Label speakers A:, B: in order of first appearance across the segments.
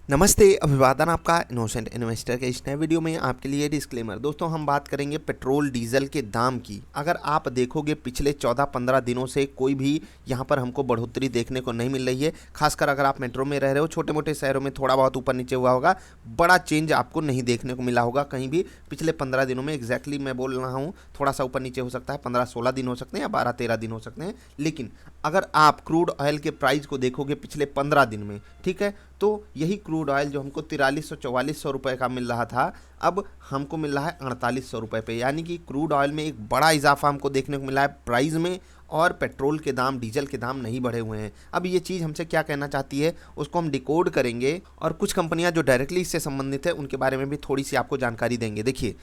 A: नमस्ते, अभिवादन आपका इनोसेंट इन्वेस्टर के इस नए वीडियो में आपके लिए डिस्क्लेमर। दोस्तों, हम बात करेंगे पेट्रोल डीजल के दाम की। अगर आप देखोगे पिछले 14-15 दिनों से कोई भी यहाँ पर हमको बढ़ोतरी देखने को नहीं मिल रही है। खासकर अगर आप मेट्रो में रह रहे हो, छोटे मोटे शहरों में थोड़ा बहुत ऊपर नीचे हुआ होगा, बड़ा चेंज आपको नहीं देखने को मिला होगा कहीं भी पिछले 15 दिनों में। एग्जैक्टली मैं बोल रहा हूँ, थोड़ा सा ऊपर नीचे हो सकता है, 15-16 दिन हो सकते हैं या 12-13 दिन हो सकते हैं। लेकिन अगर आप क्रूड ऑयल के प्राइस को देखोगे पिछले 15 दिन में, ठीक है, तो यही क्रूड ऑयल जो हमको 4300-4400 रुपये का मिल रहा था, अब हमको मिल रहा है 4800 रुपये पे। यानी कि क्रूड ऑयल में एक बड़ा इजाफा हमको देखने को मिला है प्राइस में, और पेट्रोल के दाम, डीजल के दाम नहीं बढ़े हुए हैं। अब ये चीज़ हमसे क्या कहना चाहती है, उसको हम डिकोड करेंगे और कुछ कंपनियां जो डायरेक्टली इससे संबंधित है उनके बारे में भी थोड़ी सी आपको जानकारी देंगे। देखिए,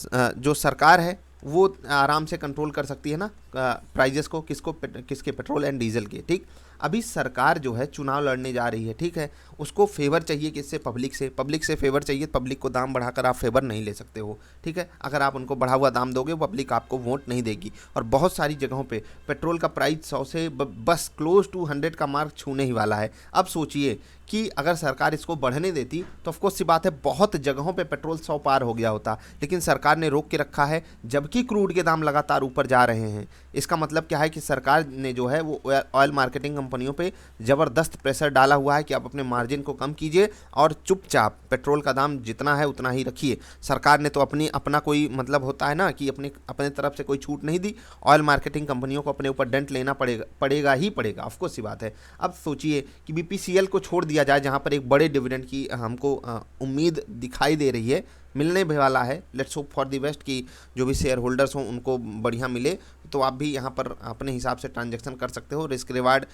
A: जो सरकार है वो आराम से कंट्रोल कर सकती है ना प्राइजेस को, किसके पेट्रोल एंड डीजल के। ठीक, अभी सरकार जो है चुनाव लड़ने जा रही है, ठीक है, उसको फेवर चाहिए किससे? पब्लिक से फेवर चाहिए। पब्लिक को दाम बढ़ाकर आप फेवर नहीं ले सकते हो, ठीक है। अगर आप उनको बढ़ा हुआ दाम दोगे, पब्लिक आपको वोट नहीं देगी। और बहुत सारी जगहों पे पेट्रोल का प्राइस 100 से बस क्लोज टू 100 का मार्क छूने ही वाला है। अब सोचिए कि अगर सरकार इसको बढ़ने देती तो ऑफकोर्स सी बात है, बहुत जगहों पे पेट्रोल 100 पार हो गया होता, लेकिन सरकार ने रोक के रखा है, जबकि क्रूड के दाम लगातार ऊपर जा रहे हैं। इसका मतलब क्या है कि सरकार ने जो है वो ऑयल मार्केटिंग कंपनियों पे ज़बरदस्त प्रेशर डाला हुआ है कि आप अपने मार्जिन को कम कीजिए और चुपचाप पेट्रोल का दाम जितना है उतना ही रखिए। सरकार ने तो अपना कोई मतलब होता है ना कि अपने तरफ से कोई छूट नहीं दी। ऑयल मार्केटिंग कंपनियों को अपने ऊपर डेंट लेना पड़ेगा ही पड़ेगा, ऑफकोर्स सी बात है। अब सोचिए कि बीपीसीएल को छोड़ दिया जाए, जहाँ पर एक बड़े डिविडेंड की हमको उम्मीद दिखाई दे रही है, मिलने भी वाला है। Let's hope for the best कि जो भी शेयर होल्डर्स हों उनको बढ़िया मिले, तो आप भी यहाँ पर अपने हिसाब से ट्रांजैक्शन कर सकते हो। रिस्क रिवार्ड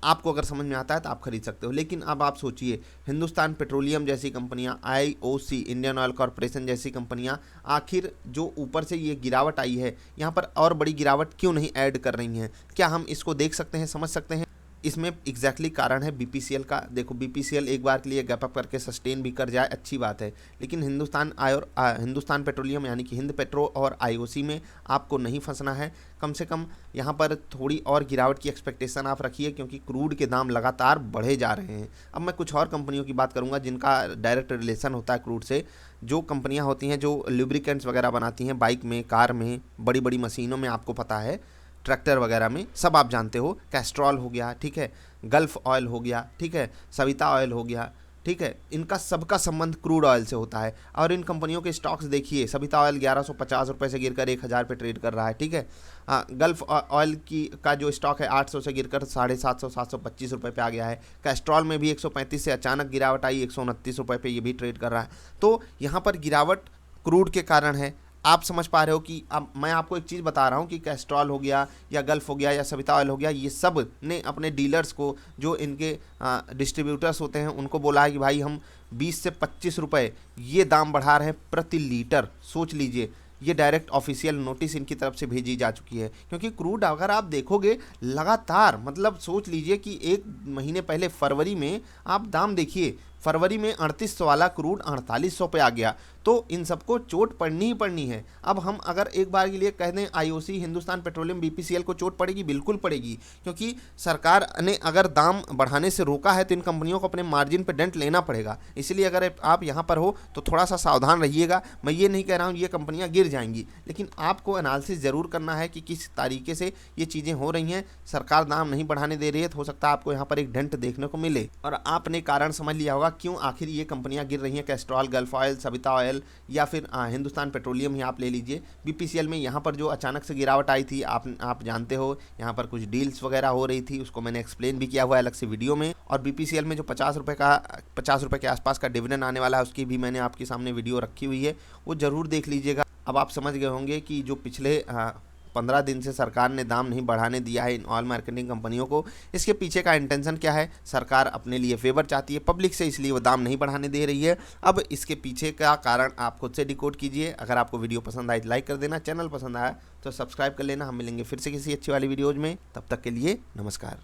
A: आपको अगर समझ में आता है तो आप खरीद सकते हो। लेकिन अब आप सोचिए, हिंदुस्तान पेट्रोलियम जैसी कंपनियां, आईओसी इंडियन ऑयल कॉरपोरेशन जैसी कंपनियां, आखिर जो ऊपर से ये गिरावट आई है, यहाँ पर और बड़ी गिरावट क्यों नहीं ऐड कर रही हैं? क्या हम इसको देख सकते हैं, समझ सकते हैं? इसमें एग्जैक्टली कारण है बीपीसीएल का। देखो, बीपीसीएल एक बार के लिए गैप अप करके सस्टेन भी कर जाए, अच्छी बात है, लेकिन हिंदुस्तान पेट्रोलियम यानी कि हिंद पेट्रो और आईओसी में आपको नहीं फंसना है। कम से कम यहाँ पर थोड़ी और गिरावट की एक्सपेक्टेशन आप रखिए, क्योंकि क्रूड के दाम लगातार बढ़े जा रहे हैं। अब मैं कुछ और कंपनियों की बात करूँगा जिनका डायरेक्ट रिलेशन होता है क्रूड से। जो कंपनियाँ होती हैं जो लुब्रिकेंट्स वगैरह बनाती हैं, बाइक में, कार में, बड़ी बड़ी मशीनों में, आपको पता है, ट्रैक्टर वगैरह में, सब आप जानते हो। कैस्ट्रॉल हो गया, ठीक है, गल्फ ऑयल हो गया, ठीक है, सविता ऑयल हो गया, ठीक है, इनका सबका संबंध क्रूड ऑयल से होता है। और इन कंपनियों के स्टॉक्स देखिए, सविता ऑयल 1150 रुपये से गिरकर 1000 पे ट्रेड कर रहा है, ठीक है। गल्फ ऑयल का जो स्टॉक है 800 से गिरकर 750-725 रुपये पे आ गया है। कैस्ट्रॉल में भी 135 से अचानक गिरावट आई, 129 रुपये पे ये भी ट्रेड कर रहा है। तो यहाँ पर गिरावट क्रूड के कारण है। आप समझ पा रहे हो कि अब मैं आपको एक चीज़ बता रहा हूँ कि कैस्ट्रॉल हो गया या गल्फ हो गया या सविता ऑयल हो गया, ये सब ने अपने डीलर्स को, जो इनके डिस्ट्रीब्यूटर्स होते हैं, उनको बोला है कि भाई हम 20 से 25 रुपये ये दाम बढ़ा रहे हैं प्रति लीटर। सोच लीजिए, ये डायरेक्ट ऑफिशियल नोटिस इनकी तरफ से भेजी जा चुकी है। क्योंकि क्रूड अगर आप देखोगे लगातार, मतलब सोच लीजिए कि एक महीने पहले फरवरी में आप दाम देखिए, फरवरी में 3800 वाला क्रूड 4800 पे आ गया। तो इन सबको चोट पड़नी ही पड़नी है। अब हम अगर एक बार के लिए कह दें आईओसी, हिंदुस्तान पेट्रोलियम, बीपीसीएल को चोट पड़ेगी, बिल्कुल पड़ेगी, क्योंकि सरकार ने अगर दाम बढ़ाने से रोका है तो इन कंपनियों को अपने मार्जिन पे डेंट लेना पड़ेगा। इसलिए अगर आप यहाँ पर हो तो थोड़ा सा सावधान रहिएगा। मैं ये नहीं कह रहा हूँ ये कंपनियाँ गिर जाएंगी, लेकिन आपको एनालिसिस ज़रूर करना है कि किस तरीके से ये चीज़ें हो रही हैं। सरकार दाम नहीं बढ़ाने दे रही है, तो हो सकता है आपको यहाँ पर एक डेंट देखने को मिले। और आपने कारण समझ लिया होगा क्यों आखिर ये कंपनियां गिर रही हैं। Castrol, gulf oil, Savita oil या फिर हिंदुस्तान पेट्रोलियम ही आप ले लीजिए। बीपीसीएल में यहाँ पर जो अचानक से गिरावट आई थी, आप जानते हो, यहाँ पर कुछ डील्स वगैरह हो रही थी, उसको मैंने एक्सप्लेन भी किया हुआ है अलग से वीडियो में। और बीपीसीएल में जो 50 रुपये के आसपास का डिविडेंड आने वाला है, उसकी भी मैंने आपके सामने वीडियो रखी हुई है, वो ज़रूर देख लीजिएगा। अब आप समझ गए होंगे कि जो पिछले 15 दिन से सरकार ने दाम नहीं बढ़ाने दिया है इन ऑयल मार्केटिंग कंपनियों को, इसके पीछे का इंटेंशन क्या है? सरकार अपने लिए फेवर चाहती है पब्लिक से, इसलिए वो दाम नहीं बढ़ाने दे रही है। अब इसके पीछे का कारण आप खुद से डिकोड कीजिए। अगर आपको वीडियो पसंद आए तो लाइक कर देना, चैनल पसंद आया तो सब्सक्राइब कर लेना। हम मिलेंगे फिर से किसी अच्छी वाली वीडियोज़ में, तब तक के लिए नमस्कार।